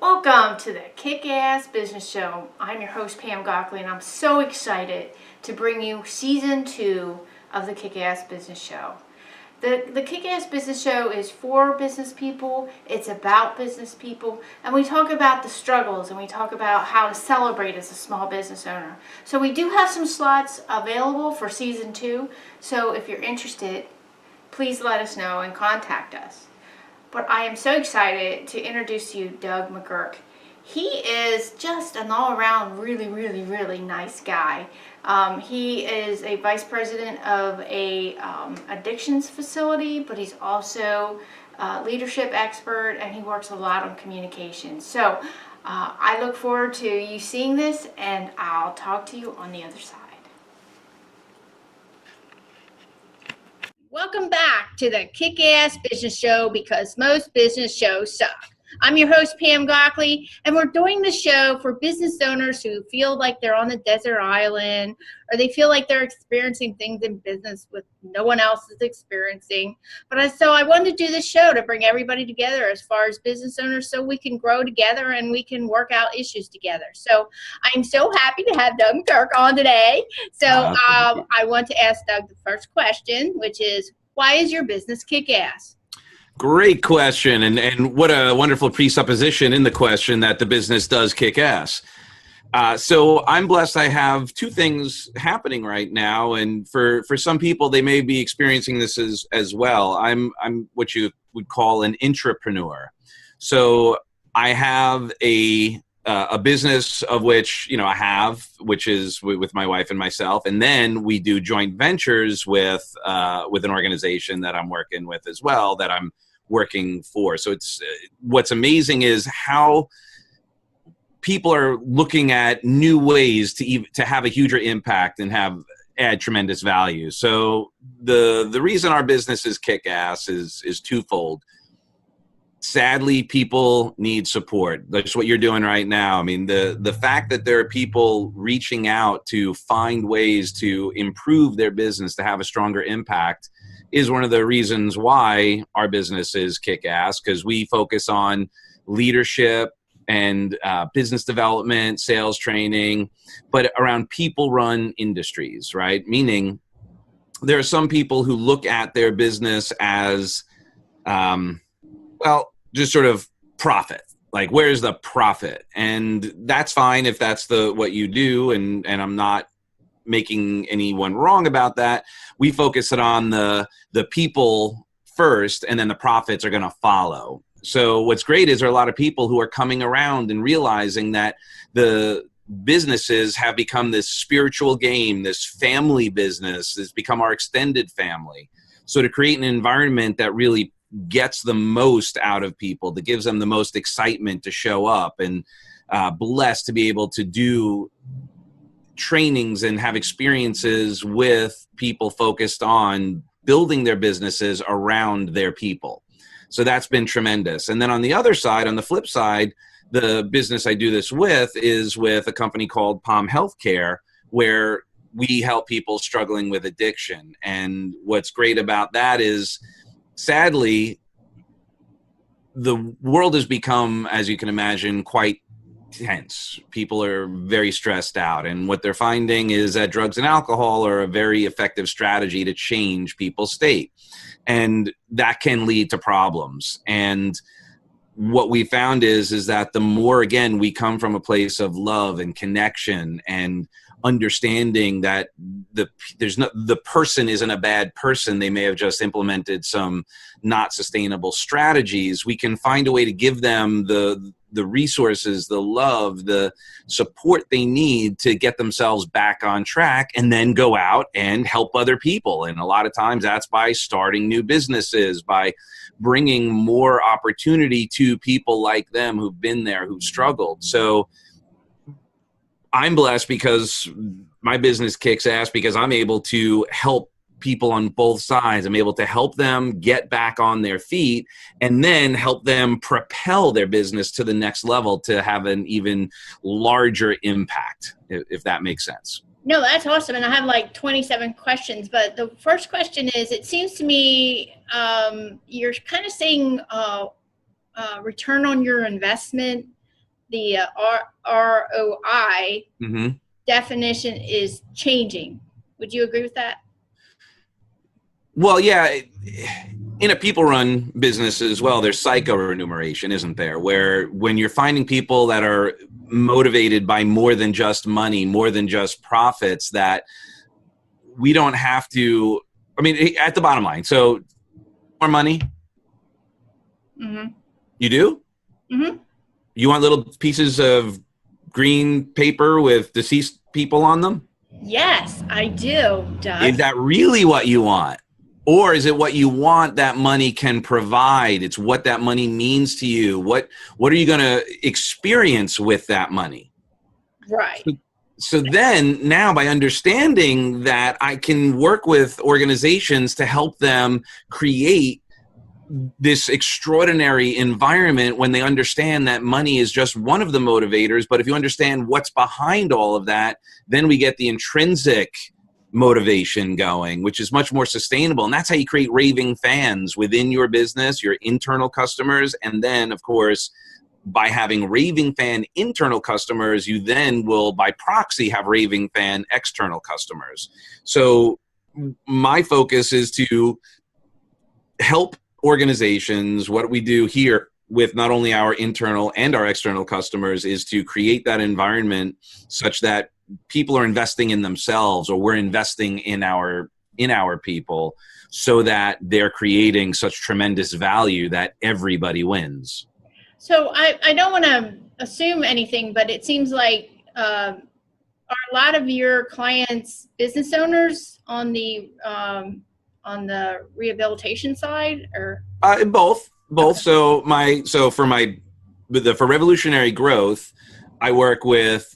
Welcome to the Kick-Ass Business Show. I'm your host, Pam Gockley, and I'm so excited to bring you season 2 of the Kick-Ass Business Show. The Kick-Ass Business Show is for business people, it's about business people, and we talk about the struggles and we talk about how to celebrate as a small business owner. So we do have some slots available for season 2, so if you're interested, please let us know and contact us. But I am so excited to introduce you Doug McGuirk. He is just an all-around really nice guy. He is a vice president of a addictions facility, but he's also a leadership expert, and he works a lot on communication. So I look forward to you seeing this, and I'll talk to you on the other side. Welcome back to the Kick-Ass Business Show, because most business shows suck. I'm your host, Pam Gockley, and we're doing the show for business owners who feel like they're on a desert island, or they feel like they're experiencing things in business with no one else is experiencing. So I wanted to do this show to bring everybody together as far as business owners, so we can grow together and we can work out issues together. So I'm so happy to have Doug McGuirk on today. So I want to ask Doug the first question, which is, why is your business kick-ass? Great question, and what a wonderful presupposition in the question that the business does kick ass. So I'm blessed I have two things happening right now, and for some people, they may be experiencing this as well. I'm what you would call an intrapreneur. So I have a business of which, which is with my wife and myself. And then we do joint ventures with an organization that I'm working with as well, that I'm working for. So it's what's amazing is how people are looking at new ways to have a huger impact and add tremendous value. So the reason our business is kick-ass is twofold. Sadly, people need support. That's what you're doing right now. I mean, the fact that there are people reaching out to find ways to improve their business, to have a stronger impact, is one of the reasons why our business is kick-ass, because we focus on leadership and business development, sales training, but around people-run industries, right? Meaning there are some people who look at their business as just sort of profit. Like, where's the profit? And that's fine if that's what you do, and I'm not making anyone wrong about that. We focus it on the people first, and then the profits are going to follow. So what's great is there are a lot of people who are coming around and realizing that the businesses have become this spiritual game, this family business has become our extended family. So to create an environment that really gets the most out of people, that gives them the most excitement to show up, and blessed to be able to do trainings and have experiences with people focused on building their businesses around their people. So that's been tremendous. And then on the other side, on the flip side, the business I do this with is with a company called Palm Healthcare, where we help people struggling with addiction. And what's great about that is, sadly, the world has become, as you can imagine, quite tense. People are very stressed out. And what they're finding is that drugs and alcohol are a very effective strategy to change people's state. And that can lead to problems. And what we found is that the more, again, we come from a place of love and connection and understanding that the person isn't a bad person, they may have just implemented some not sustainable strategies, we can find a way to give them the resources, the love, the support they need to get themselves back on track, and then go out and help other people. And a lot of times that's by starting new businesses, by bringing more opportunity to people like them who've been there, who've struggled. So I'm blessed because my business kicks ass because I'm able to help people on both sides. I'm able to help them get back on their feet and then help them propel their business to the next level to have an even larger impact, if that makes sense. No, that's awesome. And I have like 27 questions, but the first question is, it seems to me you're kind of saying return on your investment the ROI Mm-hmm. definition is changing. Would you agree with that? Well, yeah, in a people-run business as well, there's psycho-remuneration, isn't there? Where when you're finding people that are motivated by more than just money, more than just profits, that we don't have to, I mean, at the bottom line, so more money, Mm-hmm. you do? Mm-hmm. You want little pieces of green paper with deceased people on them? Yes, I do, Doug. Is that really what you want? Or is it what you want that money can provide? It's what that money means to you. What are you going to experience with that money? Right. So then now by understanding that, I can work with organizations to help them create this extraordinary environment when they understand that money is just one of the motivators. But if you understand what's behind all of that, then we get the intrinsic motivation going, which is much more sustainable. And that's how you create raving fans within your business, your internal customers. And then, of course, by having raving fan internal customers, you then will, by proxy, have raving fan external customers. So my focus is to help organizations. What we do here with not only our internal and our external customers is to create that environment such that people are investing in themselves, or we're investing in our people, so that they're creating such tremendous value that everybody wins. So I don't want to assume anything, but it seems like are a lot of your clients business owners on the rehabilitation side, or Both. Okay. For revolutionary growth, I work with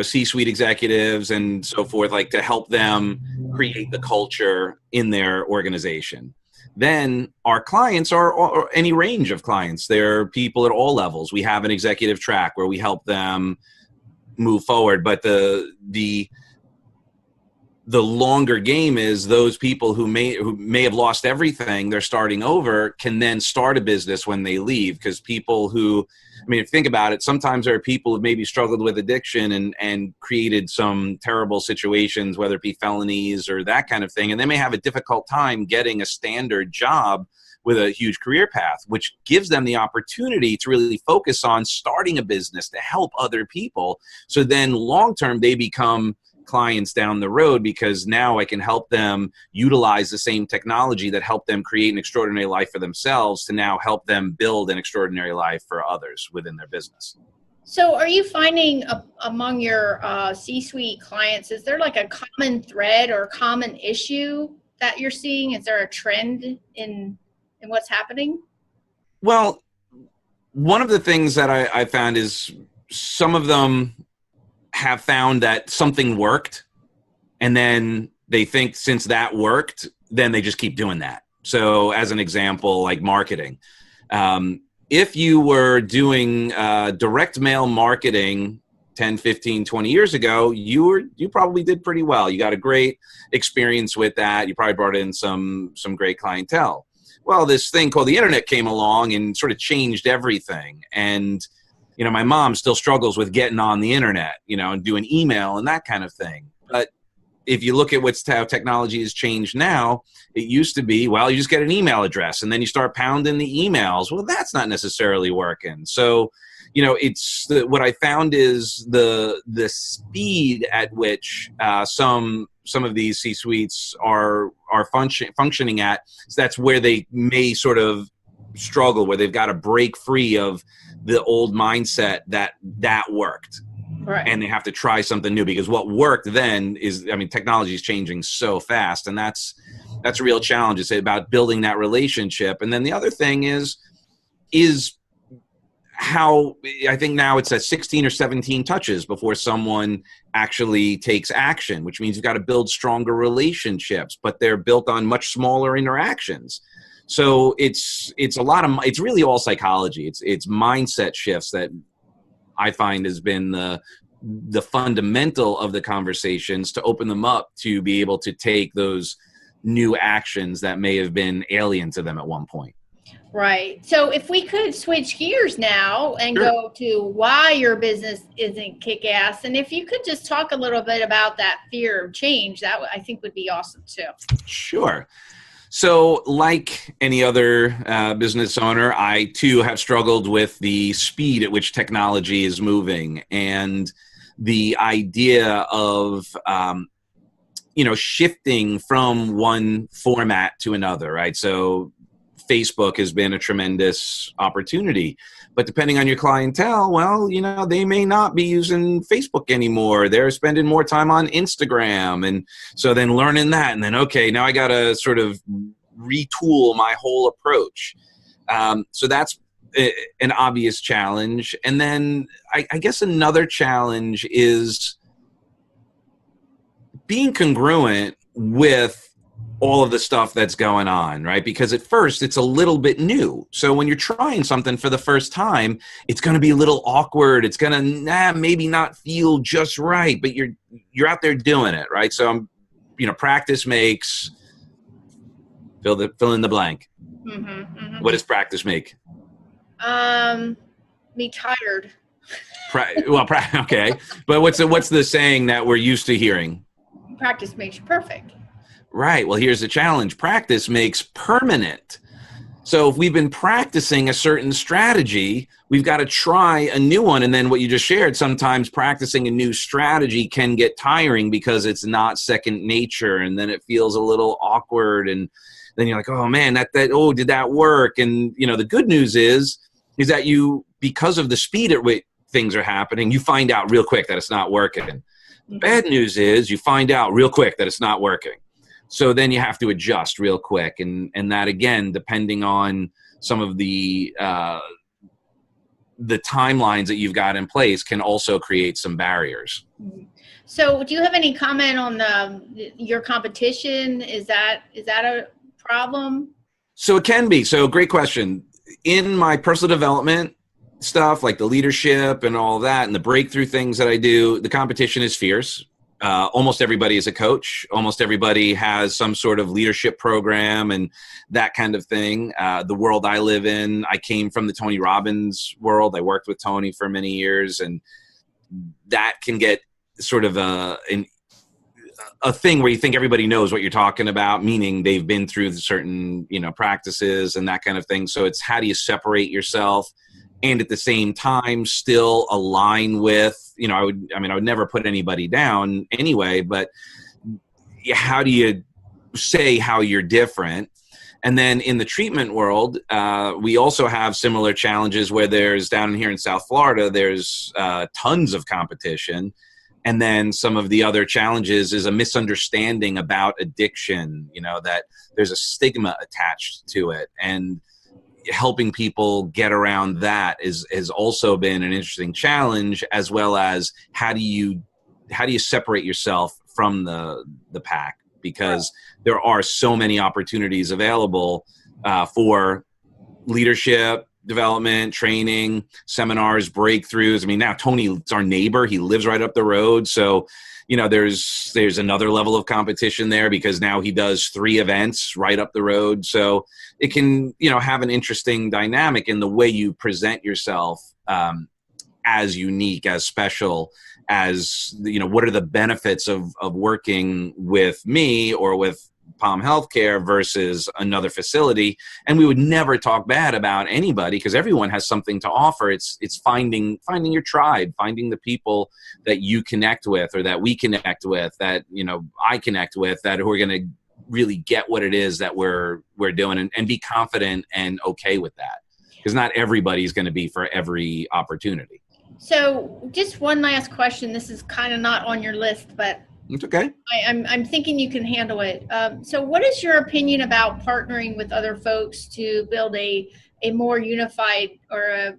C-suite executives and so forth, like to help them create the culture in their organization. Then our clients are any range of clients. They're people at all levels. We have an executive track where we help them move forward, but the longer game is those people who may have lost everything, they're starting over, can then start a business when they leave. Because people who, I mean, if you think about it, sometimes there are people who maybe struggled with addiction and created some terrible situations, whether it be felonies or that kind of thing. And they may have a difficult time getting a standard job with a huge career path, which gives them the opportunity to really focus on starting a business to help other people. So then long-term, they become clients down the road, because now I can help them utilize the same technology that helped them create an extraordinary life for themselves to now help them build an extraordinary life for others within their business. So are you finding among your C-suite clients, is there like a common thread or common issue that you're seeing? Is there a trend in what's happening? Well, one of the things that I found is some of them have found that something worked, and then they think since that worked, then they just keep doing that. So as an example, like marketing, if you were doing direct mail marketing 10, 15, 20 years ago, you probably did pretty well. You got a great experience with that. You probably brought in some great clientele. Well, this thing called the internet came along and sort of changed everything. And my mom still struggles with getting on the internet, and doing email and that kind of thing. But if you look at how technology has changed now, it used to be, well, you just get an email address and then you start pounding the emails. Well, that's not necessarily working. So, what I found is the speed at which some of these C-suites are functioning at. So that's where they may sort of struggle, where they've got to break free of the old mindset that worked. Right. And they have to try something new, because what worked then is, technology is changing so fast, and that's a real challenge. It's about building that relationship. And then the other thing is how I think now it's at 16 or 17 touches before someone actually takes action, which means you've got to build stronger relationships, but they're built on much smaller interactions. So it's really all psychology. It's mindset shifts that I find has been the fundamental of the conversations, to open them up to be able to take those new actions that may have been alien to them at one point. Right. So if we could switch gears now and Sure. go to why your business isn't kick-ass, and if you could just talk a little bit about that fear of change, that I think would be awesome too. Sure. So, like any other business owner, I too have struggled with the speed at which technology is moving and the idea of, shifting from one format to another, right? So, Facebook has been a tremendous opportunity. But depending on your clientele, well, they may not be using Facebook anymore. They're spending more time on Instagram. And so then learning that, and then, okay, now I got to sort of retool my whole approach. So that's an obvious challenge. And then I guess another challenge is being congruent with all of the stuff that's going on, right? Because at first it's a little bit new. So when you're trying something for the first time, it's going to be a little awkward. It's going to maybe not feel just right, but you're out there doing it, right? So practice makes fill in the blank. Mm-hmm, mm-hmm. What does practice make? Me tired. Okay, but what's the saying that we're used to hearing? Practice makes you perfect. Right. Well, here's the challenge. Practice makes permanent. So if we've been practicing a certain strategy, we've got to try a new one. And then what you just shared, sometimes practicing a new strategy can get tiring because it's not second nature. And then it feels a little awkward. And then you're like, oh man, did that work? And the good news is that because of the speed at which things are happening, you find out real quick that it's not working. The bad news is you find out real quick that it's not working. So then you have to adjust real quick. And that, again, depending on some of the timelines that you've got in place can also create some barriers. So do you have any comment on your competition? Is that a problem? So it can be. So great question. In my personal development stuff, like the leadership and all that and the breakthrough things that I do, the competition is fierce. Almost everybody is a coach. Almost everybody has some sort of leadership program and that kind of thing. The world I live in, I came from the Tony Robbins world. I worked with Tony for many years, and that can get sort of a thing where you think everybody knows what you're talking about, meaning they've been through certain, practices and that kind of thing. So it's how do you separate yourself and at the same time still align with, I would never put anybody down anyway, but how do you say how you're different? And then in the treatment world, we also have similar challenges where there's down here in South Florida, there's tons of competition. And then some of the other challenges is a misunderstanding about addiction, that there's a stigma attached to it. And helping people get around that has also been an interesting challenge, as well as how do you separate yourself from the pack, because there are so many opportunities available for leadership development, training, seminars, breakthroughs. I mean, now Tony's our neighbor. He lives right up the road. So, there's another level of competition there because now he does 3 events right up the road. So it can, have an interesting dynamic in the way you present yourself as unique, as special, as, what are the benefits of working with me or with Palm Healthcare versus another facility. And we would never talk bad about anybody because everyone has something to offer. It's finding your tribe, finding the people that you connect with or that we connect with, that, I connect with, that who are going to really get what it is that we're doing and be confident and okay with that. Because not everybody's going to be for every opportunity. So just one last question. This is kind of not on your list, but it's okay. I'm thinking you can handle it. So what is your opinion about partnering with other folks to build a more unified or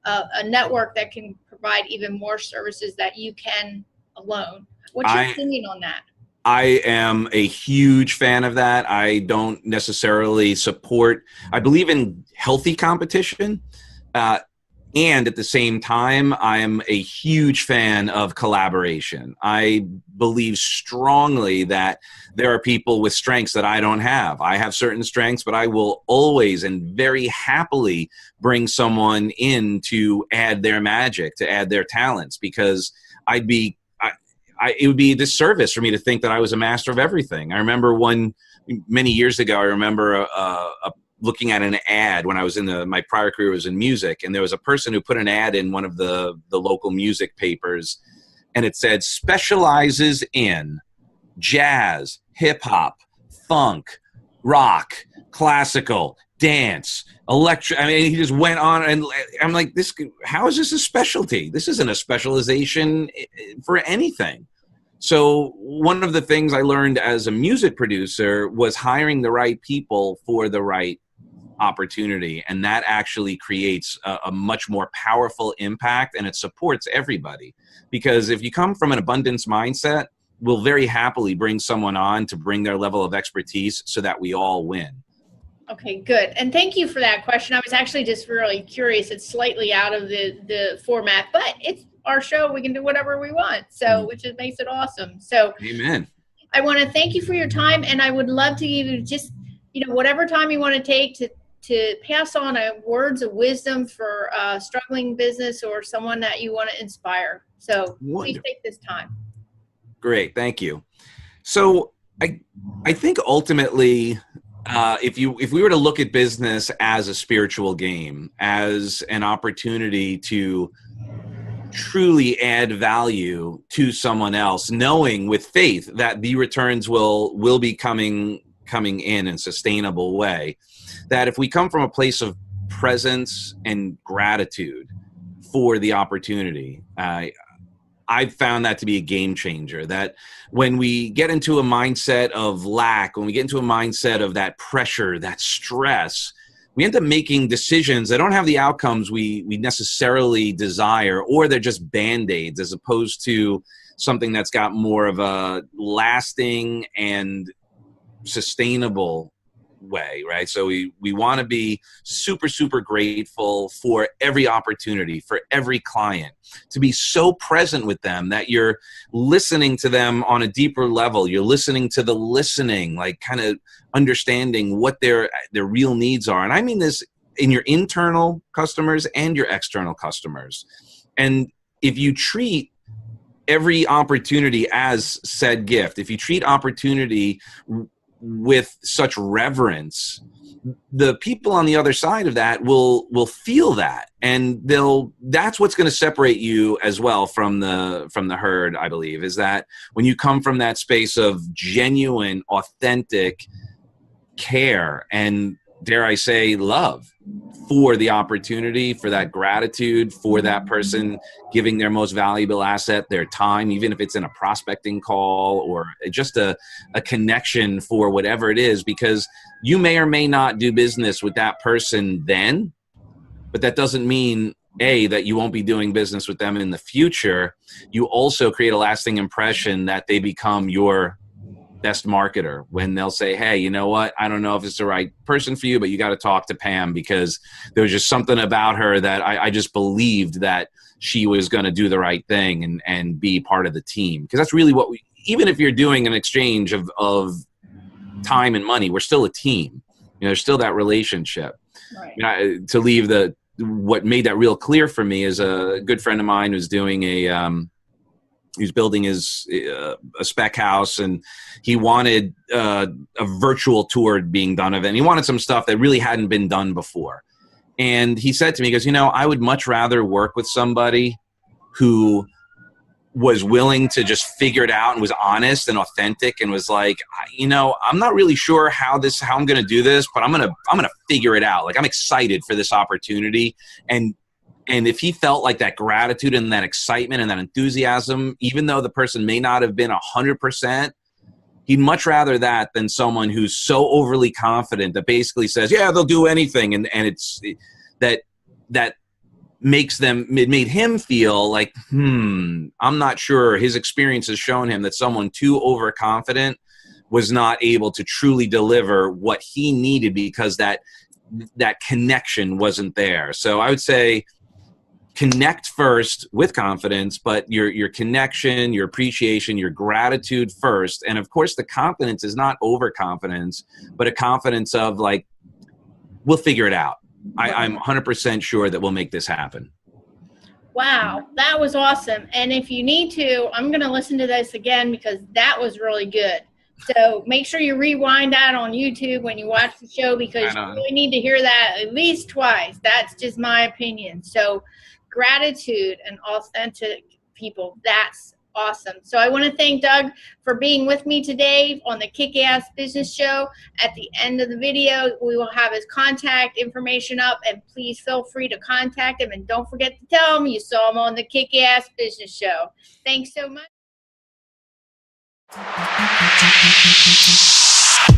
a network that can provide even more services that you can alone? What's your opinion on that? I am a huge fan of that. I don't necessarily support, I believe in healthy competition. And at the same time, I'm a huge fan of collaboration. I believe strongly that there are people with strengths that I don't have. I have certain strengths, but I will always and very happily bring someone in to add their magic, to add their talents, because it would be a disservice for me to think that I was a master of everything. I remember many years ago, I remember looking at an ad when I was my prior career was in music, and there was a person who put an ad in one of the local music papers, and it said specializes in jazz, hip hop, funk, rock, classical, dance, electro. I mean, he just went on, and I'm like, how is this a specialty? This isn't a specialization for anything. So one of the things I learned as a music producer was hiring the right people for the right opportunity, and that actually creates a much more powerful impact, and it supports everybody. Because if you come from an abundance mindset, we'll very happily bring someone on to bring their level of expertise so that we all win. Okay, good. And thank you for that question. I was actually just really curious. It's slightly out of the format, but it's our show. We can do whatever we want. So, which makes it awesome. So, amen. I want to thank you for your time, and I would love to give you just, whatever time you want to take to pass on words of wisdom for a struggling business or someone that you want to inspire. So, please take this time. Great. Thank you. So I think ultimately, if we were to look at business as a spiritual game, as an opportunity to truly add value to someone else, knowing with faith that the returns will be coming in a sustainable way, that if we come from a place of presence and gratitude for the opportunity, I've found that to be a game changer. That when we get into a mindset of lack, when we get into a mindset of that pressure, that stress, we end up making decisions that don't have the outcomes we necessarily desire, or they're just Band-Aids as opposed to something that's got more of a lasting and sustainable way, right? So we want to be super, super grateful for every opportunity, for every client, to be so present with them that you're listening to them on a deeper level. You're listening to the listening, like kind of understanding what their real needs are. And I mean this in your internal customers and your external customers. And if you treat every opportunity as said gift, if you treat opportunity with such reverence, the people on the other side of that will feel that, and that's what's going to separate you as well from the herd. I believe is that when you come from that space of genuine, authentic care and, dare I say, love for the opportunity, for that gratitude, for that person giving their most valuable asset, their time, even if it's in a prospecting call or just a connection for whatever it is, because you may or may not do business with that person then, but that doesn't mean that you won't be doing business with them in the future. You also create a lasting impression that they become your best marketer when they'll say, hey, you know what? I don't know if it's the right person for you, but you got to talk to Pam because there was just something about her that I just believed that she was going to do the right thing and be part of the team. Because that's really what even if you're doing an exchange of time and money, we're still a team. There's still that relationship. Right. To leave what made that real clear for me is a good friend of mine who's doing he's building a spec house, and he wanted a virtual tour being done of it. And he wanted some stuff that really hadn't been done before. And he said to me, he goes, I would much rather work with somebody who was willing to just figure it out and was honest and authentic and was like, I'm not really sure how I'm going to do this, but I'm going to figure it out. Like, I'm excited for this opportunity. And if he felt like that gratitude and that excitement and that enthusiasm, even though the person may not have been 100%, he'd much rather that than someone who's so overly confident that basically says, yeah, they'll do anything. And it's that it made him feel like, I'm not sure. His experience has shown him that someone too overconfident was not able to truly deliver what he needed because that connection wasn't there. So I would say, connect first with confidence, but your connection, your appreciation, your gratitude first. And of course, the confidence is not overconfidence, but a confidence of like, we'll figure it out. I'm 100% sure that we'll make this happen. Wow, that was awesome. And if you need to, I'm going to listen to this again because that was really good. So make sure you rewind that on YouTube when you watch the show, because you really need to hear that at least twice. That's just my opinion. So gratitude and authentic people, that's awesome. So I want to thank Doug for being with me today on the Kick-Ass Business Show. At the end of the video, we will have his contact information up, and please feel free to contact him. And don't forget to tell him you saw him on the Kick-Ass Business Show. Thanks so much.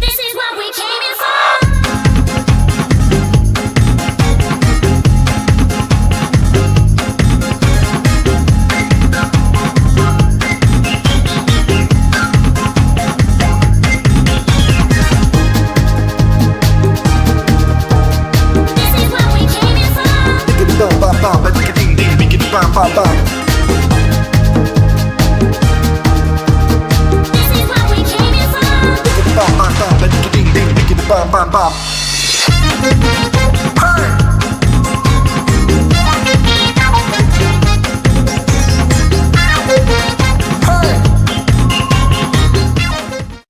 This is what we came in for. Bam, bam, bam.